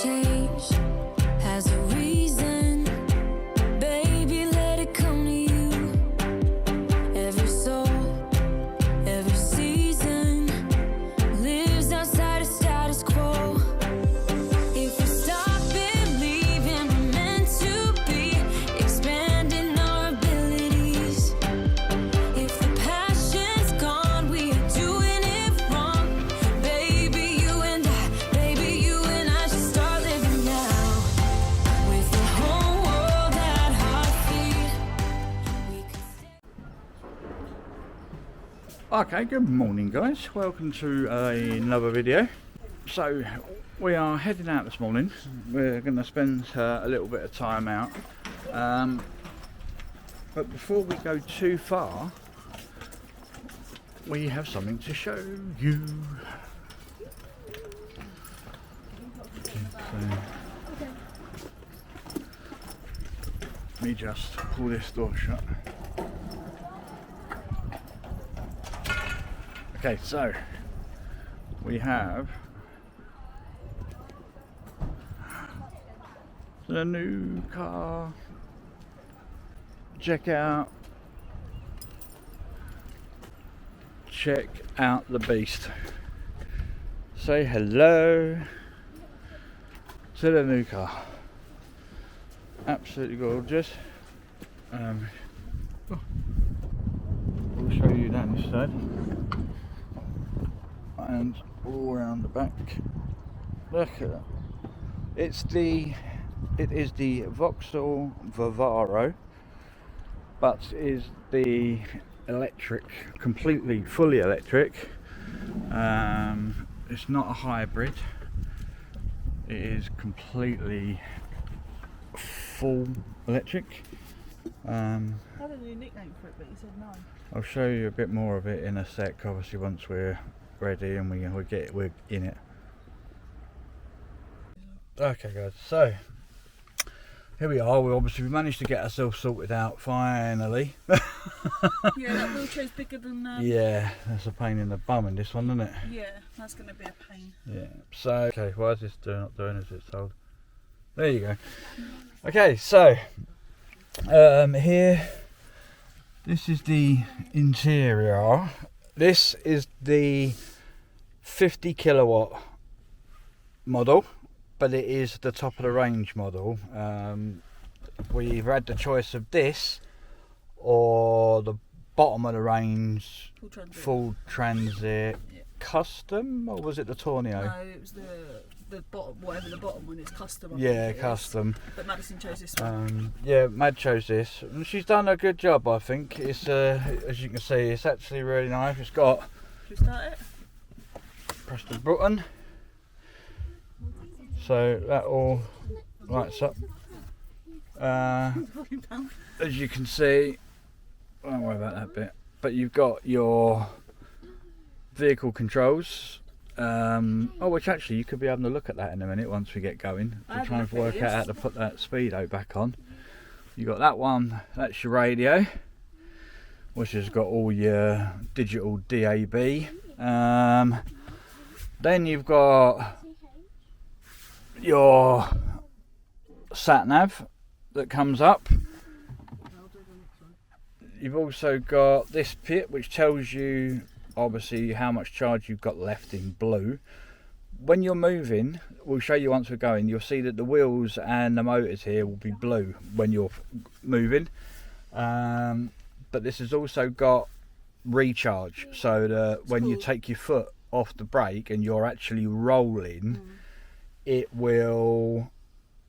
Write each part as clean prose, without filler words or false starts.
change has a reason. Baby, let it come to you. Every soul, every season lives outside of status quo. If we stop believing we're meant to be, expanding our abilities. If the passion's gone, we are doing it wrong. Baby, you and I should start living now. With the whole world at our feet, we could stay. Okay, good morning guys, welcome to another video. So we are heading out this morning. We're going to spend a little bit of time out, but before we go too far we have something to show you. Let me just pull this door shut. Okay, so we have the new car. Check out the beast. Say hello to the new car. Absolutely gorgeous. We'll show you down this side and all around the back. Look at that. It is the Vauxhall Vivaro, but is the electric, fully electric. It's not a hybrid. It is completely full electric. I had a new nickname for it, but you said no. I'll show you a bit more of it in a sec, obviously once we're ready and we're in it. Okay guys, so here we are. We managed to get ourselves sorted out finally. Yeah, that wheelchair's bigger than yeah, that's a pain in the bum in this one, isn't it? yeah, that's going to be a pain. Yeah, so okay, why is this not doing as it's told? There you go. Okay, so here, this is the interior. This is the 50 kilowatt model, but it is the top of the range model. We've had the choice of this or the bottom of the range full transit Yeah. custom, or was it the Tornado? No, it was the bottom, whatever the bottom one is, custom. I Yeah, think it is. custom. But Madison chose this one. Yeah, Mad chose this, and she's done a good job. I think it's as you can see, it's actually really nice. It's got, Should we start it? press the button, so that all lights up. As you can see, don't worry about that bit, but you've got your vehicle controls. Which actually you could be having a look at that in a minute once we get going. We're trying to work out how to put that speedo back on. You got that one, that's your radio, which has got all your digital DAB. Then you've got your sat nav that comes up. You've also got this bit which tells you obviously how much charge you've got left in blue. When you're moving, we'll show you once we're going, you'll see that the wheels and the motors here will be blue when you're moving. But this has also got recharge, so that when you take your foot off the brake and you're actually rolling, it will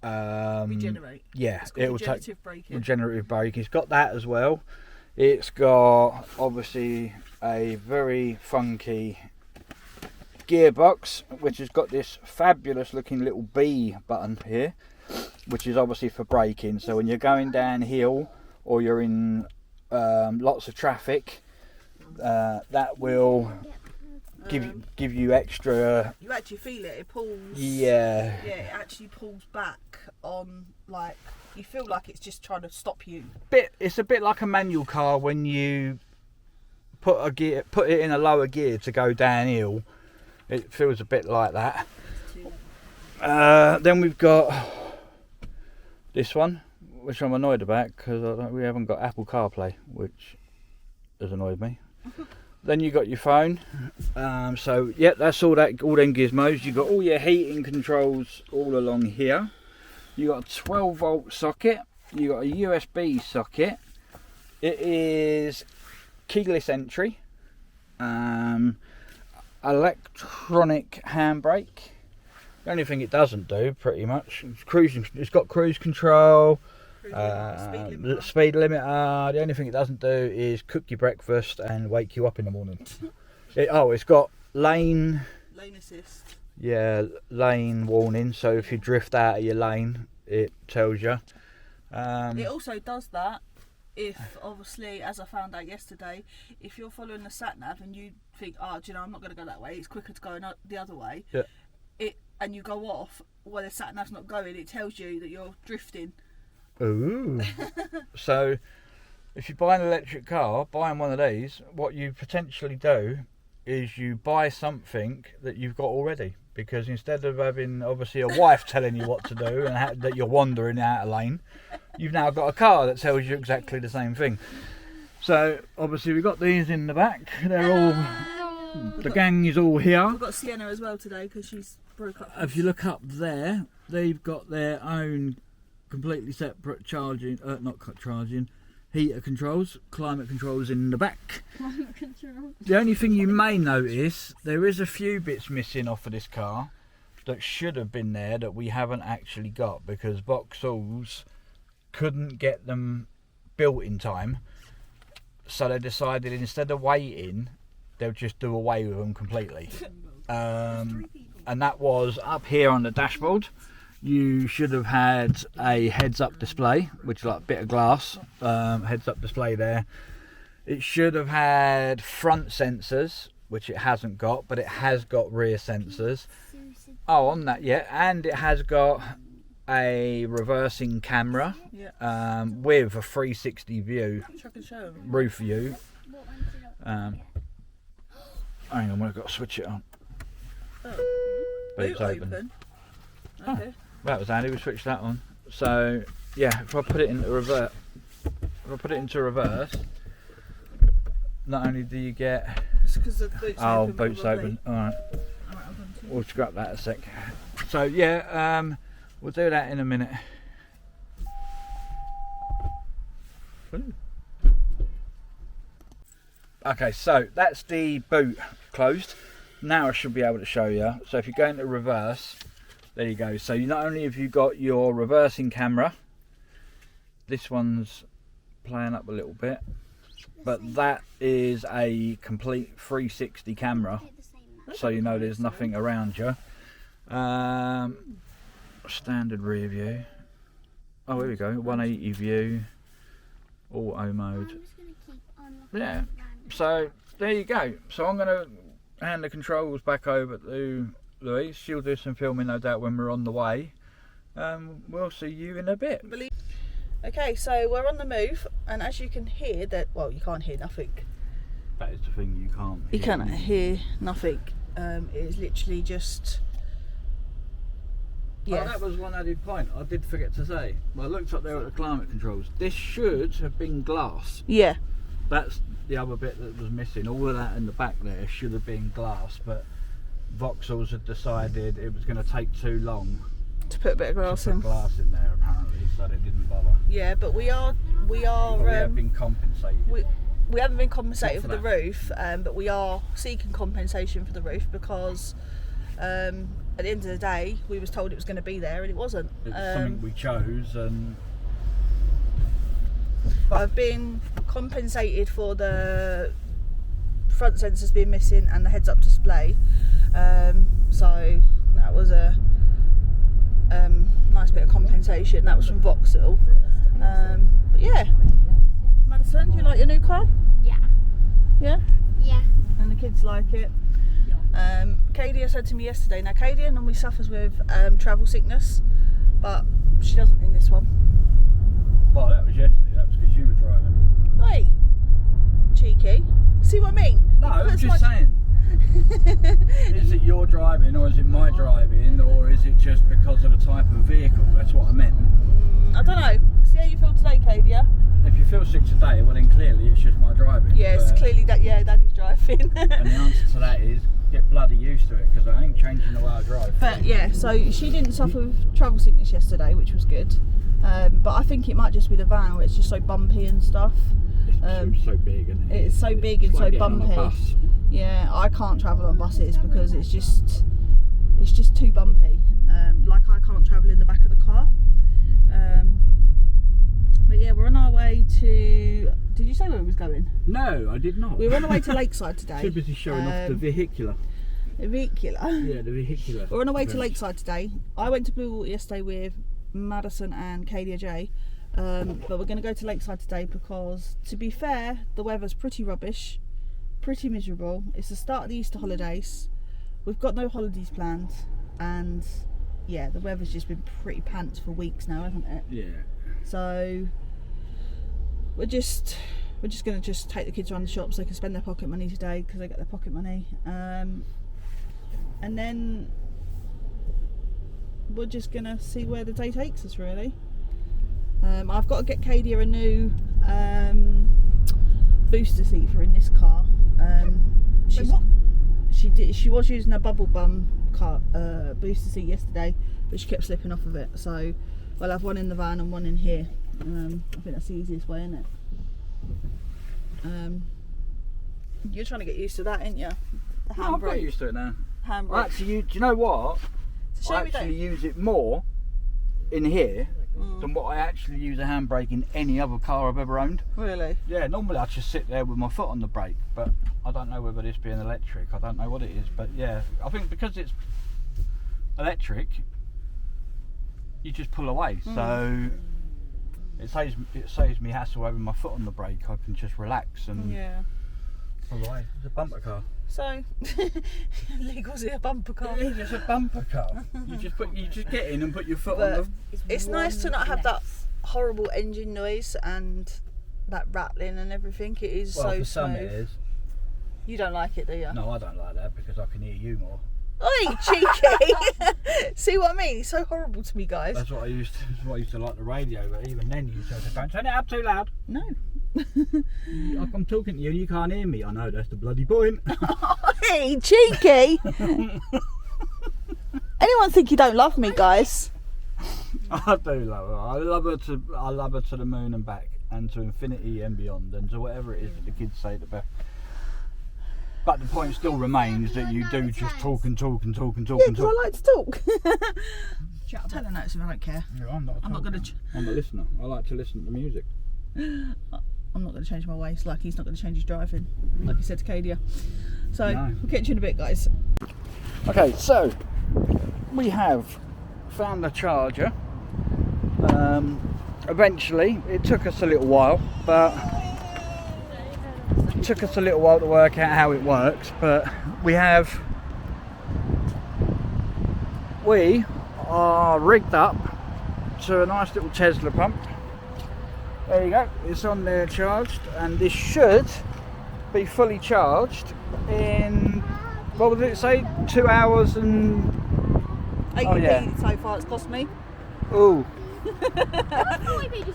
Regenerate. Yeah, it will take regenerative braking. regenerative braking. It's got that as well. It's got obviously a very funky gearbox, which has got this fabulous looking little B button here, which is obviously for braking. So when you're going downhill or you're in lots of traffic, that will give you extra. You actually feel it. It pulls. Yeah. Yeah, it actually pulls back on, like, you feel like it's just trying to stop you. It's a bit like a manual car when you put it in a lower gear to go downhill. It feels a bit like that. Then we've got this one, which I'm annoyed about because we haven't got Apple CarPlay, which has annoyed me. Then you got your phone. So yeah, that's all them gizmos. You got all your heating controls all along here. You got a 12-volt socket. You got a USB socket. It is keyless entry. Electronic handbrake. The only thing it doesn't do, pretty much, is cruising. It's got cruise control, speed limiter. The only thing it doesn't do is cook your breakfast and wake you up in the morning. It's got lane assist. Yeah, lane warning. So if you drift out of your lane, it tells you. It also does that if, obviously, as I found out yesterday, if you're following the sat nav and you think, oh, do you know, I'm not going to go that way, it's quicker to go the other way. Yeah. And you go off while the sat nav's not going, it tells you that you're drifting. Ooh. So if you buy an electric car, buying one of these, what you potentially do is you buy something that you've got already, because instead of having obviously a wife telling you what to do and that you're wandering out of lane, you've now got a car that tells you exactly the same thing. So obviously we've got these in the back. They're all, the gang is all here. We've got Sienna as well today because she's broke up. If you look up there, they've got their own completely separate charging, heater controls, climate controls in the back. Climate control. The only thing you may notice, there is a few bits missing off of this car that should have been there that we haven't actually got because Vauxhalls couldn't get them built in time. So they decided instead of waiting, they'll just do away with them completely. And that was up here on the dashboard. You should have had a heads-up display, which is like a bit of glass, heads-up display there. It should have had front sensors, which it hasn't got, but it has got rear sensors. Oh, on that, yeah, and it has got a reversing camera with a 360 view, roof view. Hang on, I've got to switch it on. But it's open. Okay. That was handy. We switched that on. So yeah, if I put it into reverse, not only do you get It's because the boot's open. boot's open. All right, we'll scrap that a sec. So yeah, we'll do that in a minute. Okay, so that's the boot closed. Now I should be able to show you. So if you go into reverse, there you go. So you not only have you got your reversing camera, this one's playing up a little bit, but that is a complete 360 camera, so you know there's nothing around you. Standard rear view. Oh, here we go. 180 view, auto mode. Yeah. So there you go. So I'm going to hand the controls back over to Louise. She'll do some filming, no doubt, when we're on the way. We'll see you in a bit. Okay, so we're on the move, and as you can hear, that you can't hear nothing. That is the thing, you can't hear. You cannot hear nothing. It is literally just. Yeah. Oh, that was one added point I did forget to say. Well, I looked up there at the climate controls. This should have been glass. Yeah. That's the other bit that was missing. All of that in the back there should have been glass, but Vauxhalls had decided it was going to take too long To put a bit of glass to put in. glass in there, apparently, so they didn't bother. Yeah, but we are. But we have been compensated. We haven't been compensated for the that. roof, but we are seeking compensation for the roof because at the end of the day, we was told it was going to be there and it wasn't. It was something we chose, and I've been compensated for the front sensors being missing and the heads-up display. So that was a nice bit of compensation. That was from Vauxhall. But yeah, Madison, do you like your new car? Yeah. Yeah? Yeah. And the kids like it. Kadia said to me yesterday, now Kadia normally suffers with travel sickness, but she doesn't in this one. well, that was yesterday. That was because you were driving. Hey, cheeky. See what I mean? No, You put I'm as just much- saying. Is it your driving or is it my driving, or is it just because of the type of vehicle? That's what I meant. I don't know. See how you feel today, Katie, yeah? If you feel sick today, well then clearly it's just my driving. Yeah, it's clearly that, yeah, Daddy's driving. And the answer to that is get bloody used to it, because I ain't changing the way I drive. But yeah, so she didn't suffer with travel sickness yesterday, which was good. But I think it might just be the van where it's just so bumpy and stuff. It's so big, isn't it? It's so big and It's so like getting on a bumpy. bus. Yeah, I can't travel on buses because it's just too bumpy. Like I can't travel in the back of the car. But yeah, we're on our way to. Did you say where we was going? No, I did not. We were on our way to Lakeside today. Too busy showing off the vehicular. Vehicular. Yeah, the vehicular. We're on our way to Lakeside today. I went to Blue Water yesterday with Madison and Kadia J. But we're going to go to Lakeside today because, to be fair, the weather's pretty rubbish, pretty miserable. It's the start of the Easter holidays. We've got no holidays planned, and yeah, the weather's just been pretty pants for weeks now, hasn't it? Yeah. So we're just going to take the kids around the shops so they can spend their pocket money today because they get their pocket money, and then we're just going to see where the day takes us, really. I've got to get Kadia a new booster seat for in this car. She was using a bubble bum car booster seat yesterday, but she kept slipping off of it. So we'll have one in the van and one in here. I think that's the easiest way, isn't it? You're trying to get used to that, ain't you? The No, I've got used to it now. handbrake. Actually, do you know what? It's a shame I we don't- actually use it more in here than what I actually use a handbrake in any other car I've ever owned. Really? Yeah, normally I just sit there with my foot on the brake, but I don't know whether this being electric, I don't know what it is, but yeah, I think because it's electric, you just pull away, so it saves me hassle having my foot on the brake. I can just relax and Yeah. pull away. It's a bumper car. So, legal's here, bumper car. It is, it's a bumper car. You just get in and put your foot But on the. it's nice to not have that horrible engine noise and that rattling and everything. It is Well, so for some smooth. it is. You don't like it, do you? No, I don't like that because I can hear you more. Oi, cheeky! See what I mean? It's so horrible to me, guys. That's what I used to like the radio, but even then you said, don't turn it up too loud. No. I'm talking to you and you can't hear me. I know, that's the bloody point. Hey, cheeky! Anyone think you don't love me, guys? I do love her. I love her to the moon and back, and to infinity and beyond, and to whatever it is that the kids say to Beth. But the point still remains that you do just talk and talk and talk and talk Yeah, and because talk. I like to talk. Take the notes if I don't care. Yeah, I'm not going I'm a listener. I like to listen to music. I'm not going to change my ways, like he's not going to change his driving, like he said to Kadia. So, No. we'll catch you in a bit, guys. Okay, so we have found the charger. Eventually, it took us a little while, but it took us a little while to work out how it works. But we are rigged up to a nice little Tesla pump. There you go, it's on there charged, and this should be fully charged in, what did it say, 2 hours and 80p so far it's cost me. ooh.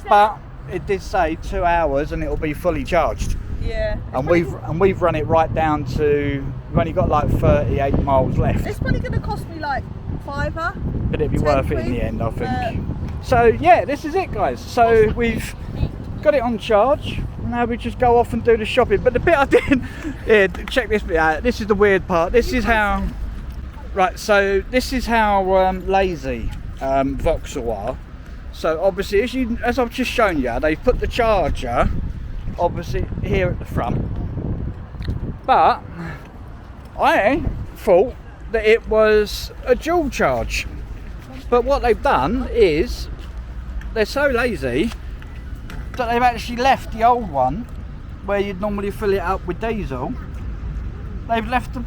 But it did say 2 hours and it'll be fully charged. Yeah. And we've run it right down to, we've only got like 38 miles left. It's probably going to cost me like £5. But it'd be 10 worth it in quid. the end, I think. So yeah, this is it, guys. So we've got it on charge. Now we just go off and do the shopping. But the bit I did, yeah, check this bit out. This is the weird part. This is how, right, so this is how lazy Vauxhall are. So obviously, as I've just shown you, they've put the charger obviously here at the front. But I thought that it was a dual charge. But what they've done is they're so lazy that they've actually left the old one where you'd normally fill it up with diesel. They've left the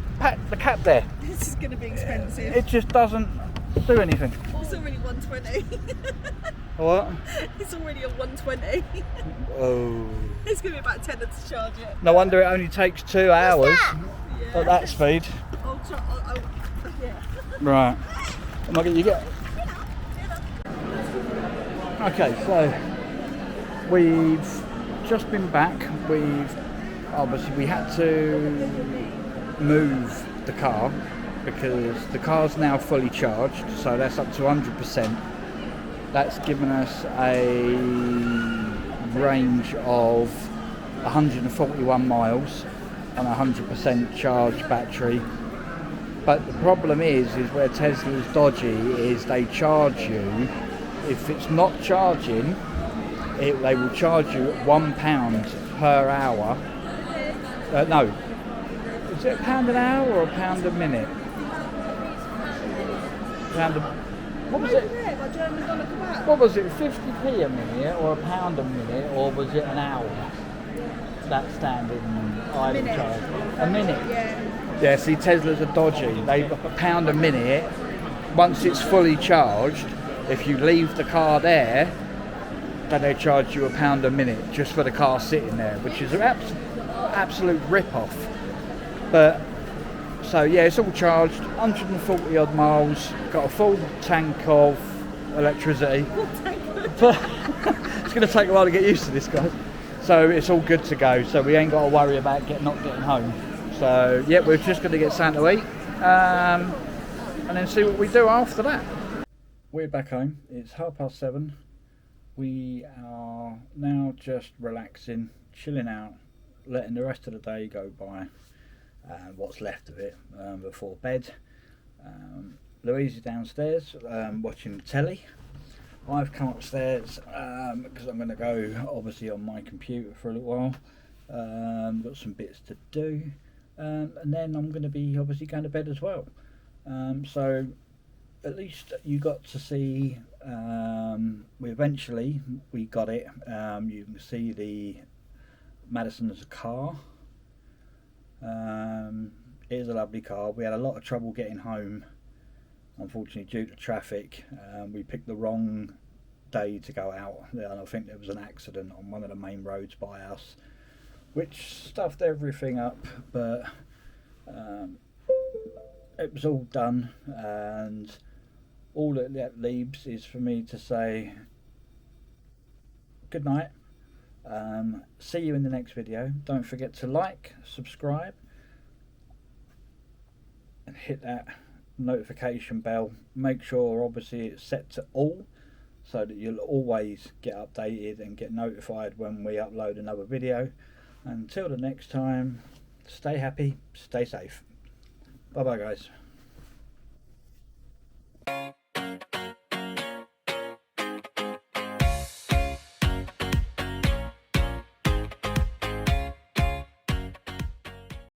cap there. This is going to be expensive. It just doesn't do anything. It's already 120. What? It's already a 120. Oh. It's going to be about 10 to charge it. No wonder it only takes 2 hours. Yeah. at that speed. Yeah. Right. Am I gonna, you get? Okay, so we've just been back. We had to move the car because the car's now fully charged, so that's up to 100%. That's given us a range of 141 miles on a 100% charged battery. But the problem is where Tesla's dodgy is they charge you, if it's not charging, they will charge you £1 per hour. No, is it £1 an hour or £1 a minute? What was it? What was it? 50p a minute or £1 a minute, or was it an hour? That standing idle charge. A minute. Yeah. See, Teslas are dodgy. They've £1 a minute. Once it's fully charged, if you leave the car there, then they charge you £1 a minute just for the car sitting there, which is an absolute rip-off. But so yeah, it's all charged, 140 odd miles, got a full tank of electricity. But it's going to take a while to get used to this, guys. So it's all good to go. So we ain't got to worry about not getting home. So yeah, we're just going to get something to eat, and then see what we do after that. We're back home. It's 7:30. We are now just relaxing, chilling out, letting the rest of the day go by, and what's left of it before bed. Louise is downstairs watching the telly. I've come upstairs because I'm going to go obviously on my computer for a little while. Got some bits to do, and then I'm going to be obviously going to bed as well. So at least you got to see, we got it. You can see the Maddisons car. It is a lovely car. We had a lot of trouble getting home, unfortunately, due to traffic. We picked the wrong day to go out, and I think there was an accident on one of the main roads by us, which stuffed everything up, but it was all done, and all that leaves is for me to say good night. See you in the next video. Don't forget to like, subscribe, and hit that notification bell. Make sure obviously it's set to all, so that you'll always get updated and get notified when we upload another video. Until the next time, stay happy, stay safe. Bye bye, guys.